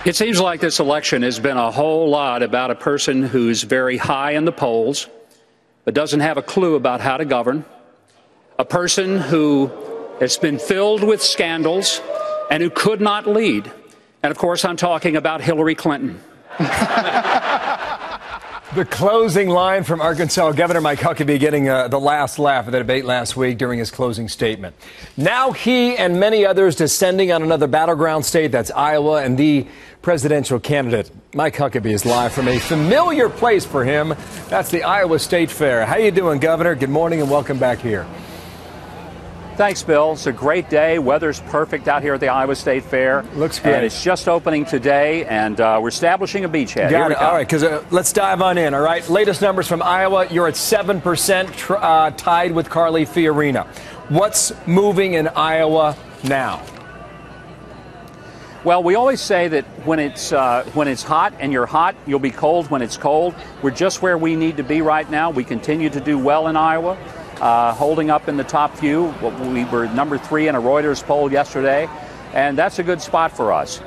It seems like this election has been a whole lot about a person who's very high in the polls, but doesn't have a clue about how to govern, a person who has been filled with scandals and who could not lead. And, of course, I'm talking about Hillary Clinton. The closing line from Arkansas Governor Mike Huckabee getting the last laugh at the debate last week during his closing statement. Now he and many others descending on another battleground state, that's Iowa, and the presidential candidate. Mike Huckabee is live from a familiar place for him. That's the Iowa State Fair. How you doing, Governor? Good morning and welcome back here. Thanks, Bill. It's a great day. Weather's perfect out here at the Iowa State Fair. Looks great. And it's just opening today, and we're establishing a beachhead. Got it. All right, because let's dive on in, all right? Latest numbers from Iowa, you're at 7% tied with Carly Fiorina. What's moving in Iowa now? Well, we always say that when it's hot and you're hot, you'll be cold when it's cold. We're just where we need to be right now. We continue to do well in Iowa. Holding up in the top few. We were number 3 in a Reuters poll yesterday, and that's a good spot for us.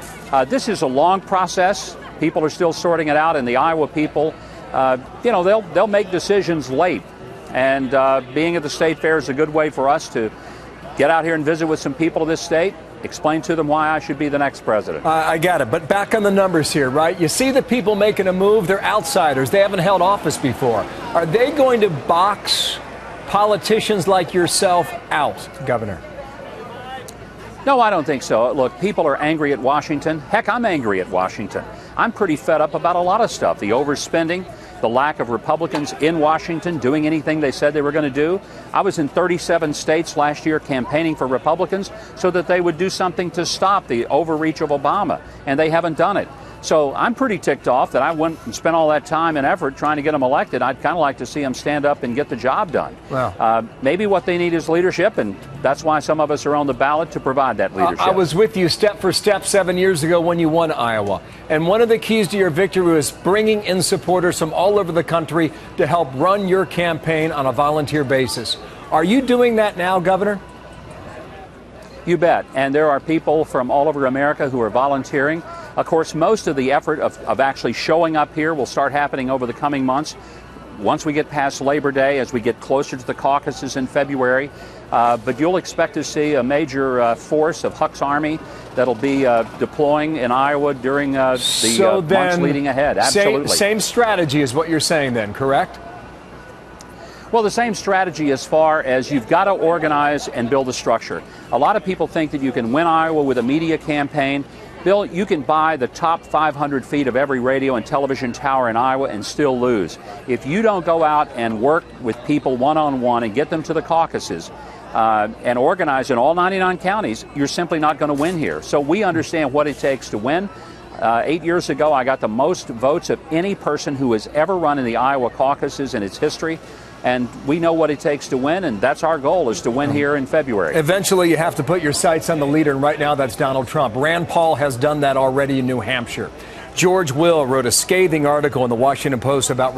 This is a long process. People are still sorting it out, and the Iowa people, they'll make decisions late. And being at the state fair is a good way for us to get out here and visit with some people of this state, explain to them why I should be the next president. I got it. But back on the numbers here, right? You see the people making a move. They're outsiders. They haven't held office before. Are they going to box politicians like yourself out, Governor? No, I don't think so. Look, people are angry at Washington. Heck, I'm angry at Washington. I'm pretty fed up about a lot of stuff. The overspending, the lack of Republicans in Washington doing anything they said they were going to do. I was in 37 states last year campaigning for Republicans so that they would do something to stop the overreach of Obama, and they haven't done it. So I'm pretty ticked off that I went and spent all that time and effort trying to get them elected. I'd kind of like to see them stand up and get the job done. Wow. Maybe what they need is leadership, and that's why some of us are on the ballot to provide that leadership. I was with you step for step 7 years ago when you won Iowa. And one of the keys to your victory was bringing in supporters from all over the country to help run your campaign on a volunteer basis. Are you doing that now, Governor? You bet. And there are people from all over America who are volunteering. Of course, most of the effort of actually showing up here will start happening over the coming months. Once we get past Labor Day, as we get closer to the caucuses in February. But you'll expect to see a major force of Huck's Army that'll be deploying in Iowa during the months leading ahead. Absolutely. Same strategy is what you're saying then, correct? Well, the same strategy as far as you've got to organize and build a structure. A lot of people think that you can win Iowa with a media campaign. Bill, you can buy the top 500 feet of every radio and television tower in Iowa and still lose. If you don't go out and work with people one-on-one and get them to the caucuses and organize in all 99 counties, you're simply not going to win here. So we understand what it takes to win. 8 years ago, I got the most votes of any person who has ever run in the Iowa caucuses in its history. And we know what it takes to win, and that's our goal, is to win here in February. Eventually, you have to put your sights on the leader, and right now that's Donald Trump. Rand Paul has done that already in New Hampshire. George Will wrote a scathing article in the Washington Post about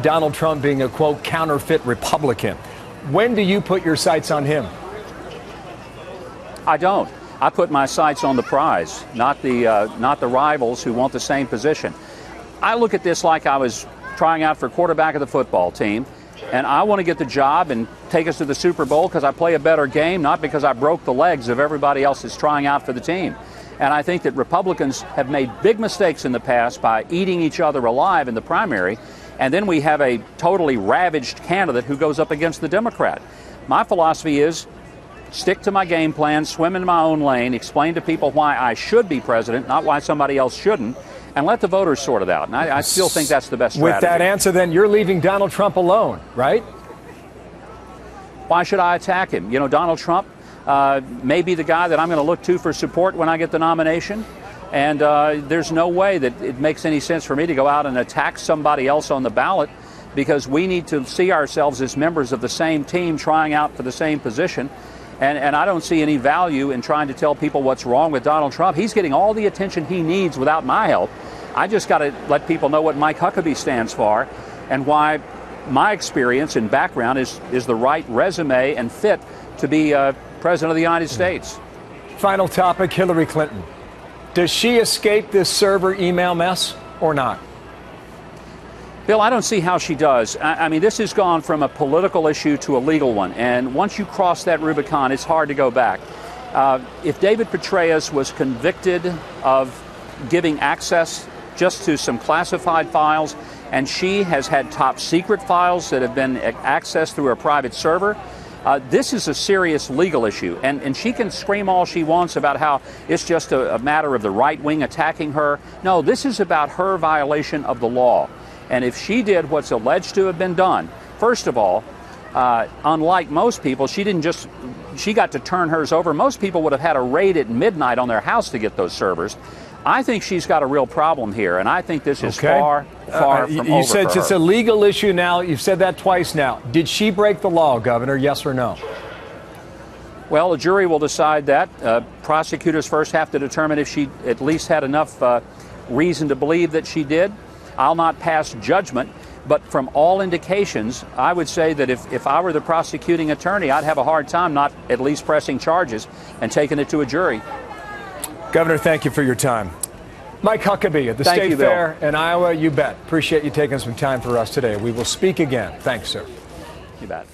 Donald Trump being a, quote, counterfeit Republican. When do you put your sights on him? I don't. I put my sights on the prize, not the rivals who want the same position. I look at this like I was trying out for quarterback of the football team. And I want to get the job and take us to the Super Bowl because I play a better game, not because I broke the legs of everybody else that's trying out for the team. And I think that Republicans have made big mistakes in the past by eating each other alive in the primary. And then we have a totally ravaged candidate who goes up against the Democrat. My philosophy is stick to my game plan, swim in my own lane, explain to people why I should be president, not why somebody else shouldn't. And let the voters sort it out. And I still think that's the best strategy. With that answer, then, you're leaving Donald Trump alone, right? Why should I attack him? You know, Donald Trump may be the guy that I'm going to look to for support when I get the nomination. And there's no way that it makes any sense for me to go out and attack somebody else on the ballot, because we need to see ourselves as members of the same team trying out for the same position. And I don't see any value in trying to tell people what's wrong with Donald Trump. He's getting all the attention he needs without my help. I just got to let people know what Mike Huckabee stands for and why my experience and background is the right resume and fit to be president of the United States. Final topic, Hillary Clinton. Does she escape this server email mess or not? Bill, I don't see how she does. I mean, this has gone from a political issue to a legal one. And once you cross that Rubicon, it's hard to go back. If David Petraeus was convicted of giving access just to some classified files, and she has had top secret files that have been accessed through a private server, this is a serious legal issue. And she can scream all she wants about how it's just a matter of the right wing attacking her. No, this is about her violation of the law. And if she did what's alleged to have been done, first of all, unlike most people, she got to turn hers over. Most people would have had a raid at midnight on their house to get those servers. I think she's got a real problem here, and I think this is far from over You said for it's her. a legal issue now. You've said that twice now. Did she break the law, Governor, yes or no? Well, the jury will decide that. Prosecutors first have to determine if she at least had enough reason to believe that she did. I'll not pass judgment, but from all indications, I would say that if I were the prosecuting attorney, I'd have a hard time not at least pressing charges and taking it to a jury. Governor, thank you for your time. Mike Huckabee at the State Fair in Iowa, you bet. Appreciate you taking some time for us today. We will speak again. Thanks, sir. You bet.